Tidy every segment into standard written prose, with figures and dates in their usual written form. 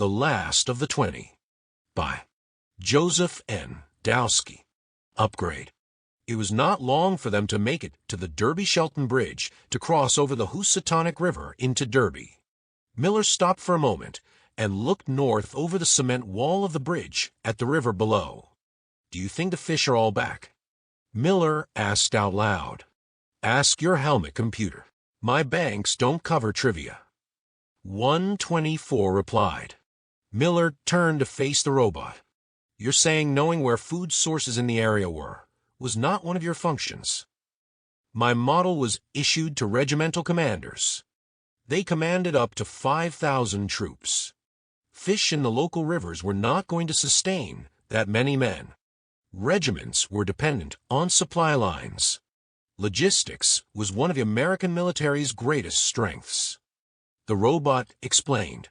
The Last of the 20 by Joseph N. Wdowski. Upgrade. It was not long for them to make it to the Derby-Shelton Bridge to cross over the Housatonic River into Derby. Miller stopped for a moment and looked north over the cement wall of the bridge at the river below. "Do you think the fish are all back?" Miller asked out loud. "Ask your helmet computer. My banks don't cover trivia." 124 replied. Miller turned to face the robot. "You're saying knowing where food sources in the area were was not one of your functions?" "My model was issued to regimental commanders. They commanded up to 5,000 troops. Fish in the local rivers were not going to sustain that many men. Regiments were dependent on supply lines. Logistics was one of the American military's greatest strengths." The robot explained.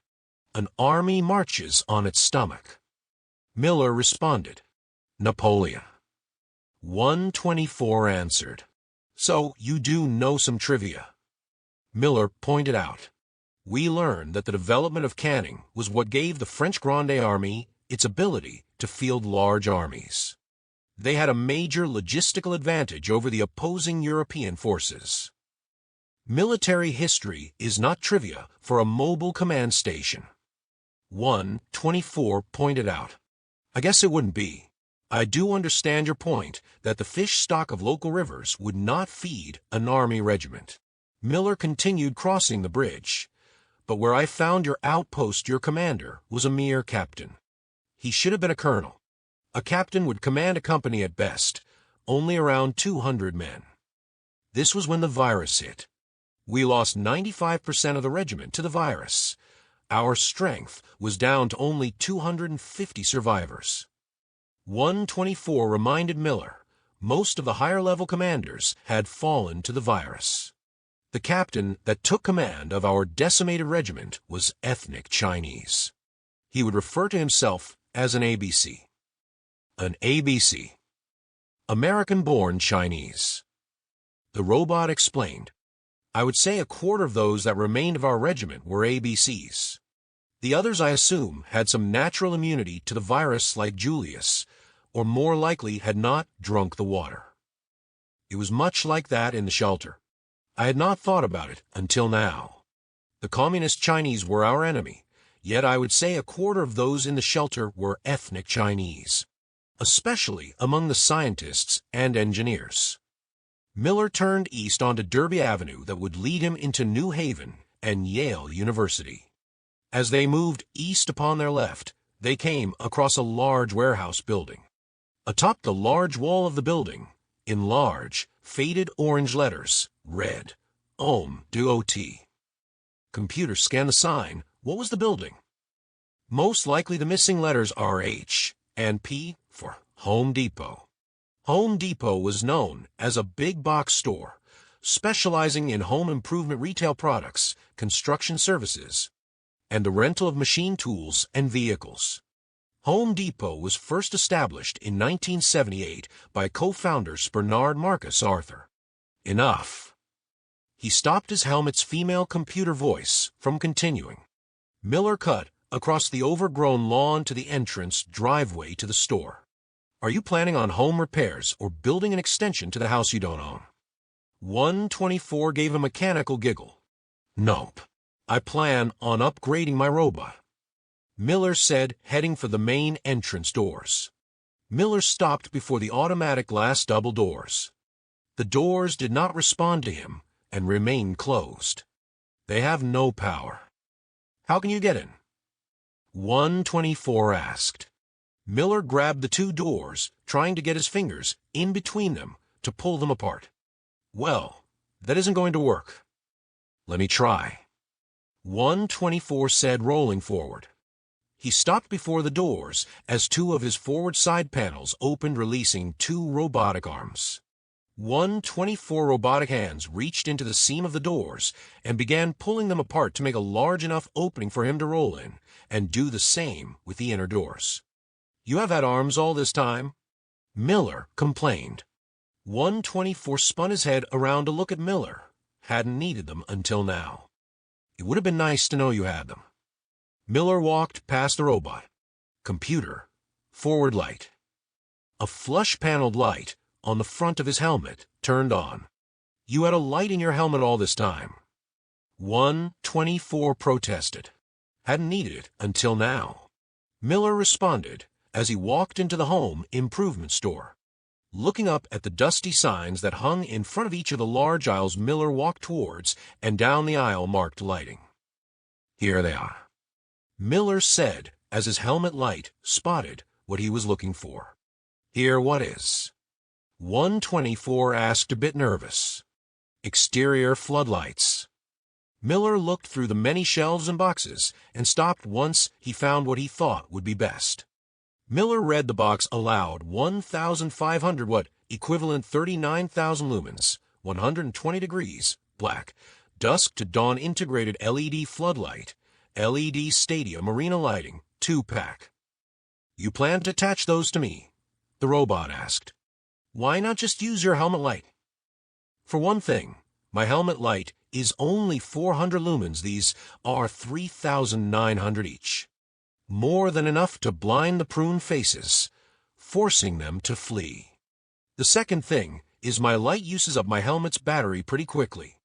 "An army marches on its stomach." Miller responded. "Napoleon." 124 answered. "So you do know some trivia." Miller pointed out. "We learned that the development of canning was what gave the French Grande Army its ability to field large armies. They had a major logistical advantage over the opposing European forces." Military history is not trivia for a mobile command station. 124 pointed out. "I guess it wouldn't be. I do understand your point that the fish stock of local rivers would not feed an army regiment." Miller continued crossing the bridge. "But where I found your outpost, your commander was a mere captain. He should have been a colonel. A captain would command a company at best, only around 200 men. This was when the virus hit. We lost 95% of the regiment to the virus. Our strength was down to only 250 survivors." 124 reminded Miller most of the higher-level commanders had fallen to the virus. "The captain that took command of our decimated regiment was ethnic Chinese. He would refer to himself as an ABC. An ABC. American-born Chinese." The robot explained. "I would say a quarter of those that remained of our regiment were ABCs. The others, I assume, had some natural immunity to the virus like Julius, or more likely had not drunk the water. It was much like that in the shelter. I had not thought about it until now. The communist Chinese were our enemy, yet I would say a quarter of those in the shelter were ethnic Chinese, especially among the scientists and engineers." Miller turned east onto Derby Avenue that would lead him into New Haven and Yale University. As they moved east upon their left, they came across a large warehouse building. Atop the large wall of the building, in large, faded orange letters, read, Wdowski. Computer scanned the sign. What was the building? Most likely the missing letters are H and P for Home Depot. Home Depot was known as a big box store, specializing in home improvement retail products, construction services, and the rental of machine tools and vehicles. Home Depot was first established in 1978 by co-founders Bernard Marcus Arthur. Enough. He stopped his helmet's female computer voice from continuing. Miller cut across the overgrown lawn to the entrance driveway to the store. "Are you planning on home repairs or building an extension to the house you don't own?" 124 gave a mechanical giggle. "Nope. I plan on upgrading my robot," Miller said, heading for the main entrance doors. Miller stopped before the automatic glass double doors. The doors did not respond to him and remained closed. "They have no power." "How can you get in?" 124 asked. Miller grabbed the two doors, trying to get his fingers in between them to pull them apart. "Well, that isn't going to work." "Let me try," 124 said, rolling forward. He stopped before the doors as two of his forward side panels opened, releasing two robotic arms. 124 robotic hands reached into the seam of the doors and began pulling them apart to make a large enough opening for him to roll in, and do the same with the inner doors. "You have had arms all this time?" Miller complained. 124 spun his head around to look at Miller. Hadn't needed them until now. "It would have been nice to know you had them." Miller walked past the robot. Computer. Forward light. A flush-paneled light on the front of his helmet turned on. You had a light in your helmet all this time. 124 protested. Hadn't needed it until now. Miller responded as he walked into the home improvement store. Looking up at the dusty signs that hung in front of each of the large aisles Miller walked towards and down the aisle marked lighting. Here they are, Miller said as his helmet light spotted what he was looking for. Here what is? 124 asked, a bit nervous. Exterior floodlights. Miller looked through the many shelves and boxes and stopped once he found what he thought would be best. Miller read the box aloud. 1,500 watt, equivalent 39,000 lumens, 120 degrees, black, dusk to dawn integrated LED floodlight, LED stadium arena lighting, 2-pack. You plan to attach those to me? The robot asked. Why not just use your helmet light? For one thing, my helmet light is only 400 lumens. These are 3,900 each. More than enough to blind the prune faces, forcing them to flee. The second thing is my light uses up my helmet's battery pretty quickly.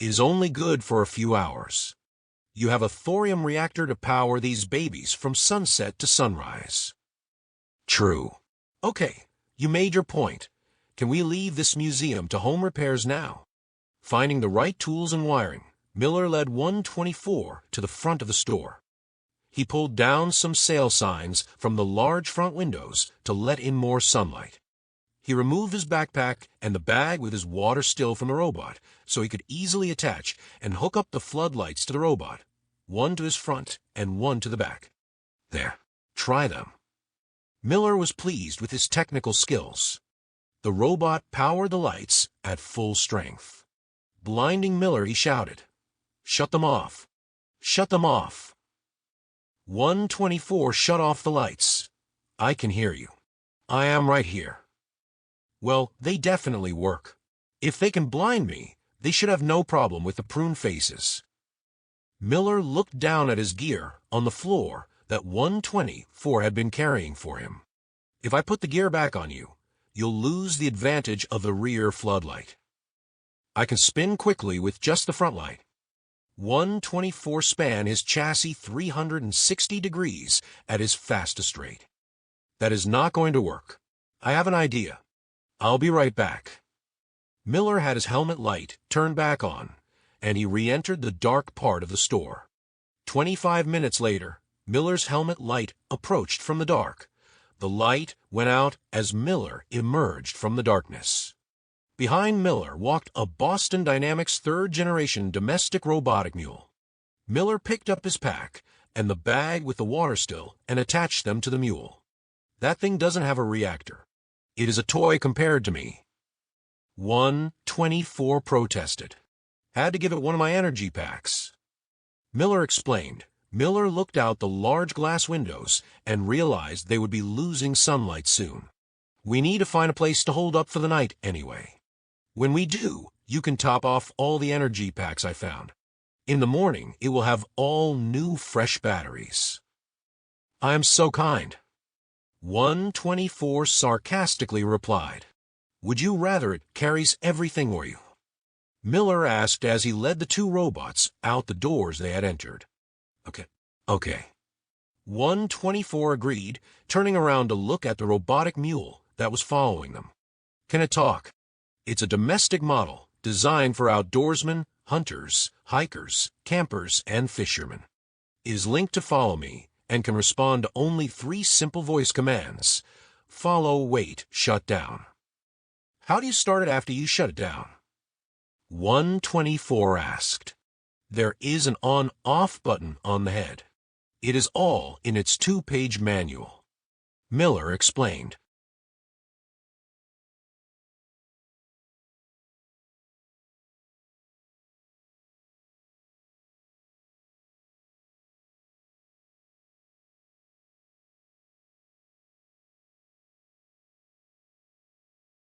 It is only good for a few hours. You have a thorium reactor to power these babies from sunset to sunrise. True. Okay, you made your point. Can we leave this museum to home repairs now? Finding the right tools and wiring, Miller led 124 to the front of the store. He pulled down some sale signs from the large front windows to let in more sunlight. He removed his backpack and the bag with his water still from the robot so he could easily attach and hook up the floodlights to the robot, one to his front and one to the back. There, try them. Miller was pleased with his technical skills. The robot powered the lights at full strength. Blinding Miller, he shouted, "Shut them off! Shut them off!" 124 shut off the lights. I can hear you. I am right here. Well, they definitely work. If they can blind me, they should have no problem with the prune faces. Miller looked down at his gear on the floor that 124 had been carrying for him. If I put the gear back on you, you'll lose the advantage of the rear floodlight. I can spin quickly with just the front light. 124 span his chassis 360 degrees at his fastest rate. That is not going to work. I have an idea. I'll be right back. Miller had his helmet light turned back on, and he re-entered the dark part of the store. 25 minutes later, Miller's helmet light approached from the dark. The light went out as Miller emerged from the darkness. Behind Miller walked a Boston Dynamics third-generation domestic robotic mule. Miller picked up his pack and the bag with the water still and attached them to the mule. That thing doesn't have a reactor. It is a toy compared to me. 124 protested. Had to give it one of my energy packs. Miller explained. Miller looked out the large glass windows and realized they would be losing sunlight soon. We need to find a place to hold up for the night anyway. When we do, you can top off all the energy packs I found. In the morning, it will have all new fresh batteries. I am so kind. 124 sarcastically replied. Would you rather it carries everything for you? Miller asked as he led the two robots out the doors they had entered. Okay. 124 agreed, turning around to look at the robotic mule that was following them. Can it talk? It's a domestic model designed for outdoorsmen, hunters, hikers, campers, and fishermen. It is linked to Follow Me and can respond to only 3 simple voice commands. Follow, wait, shut down. How do you start it after you shut it down? 124 asked. There is an on-off button on the head. It is all in its 2-page manual. Miller explained.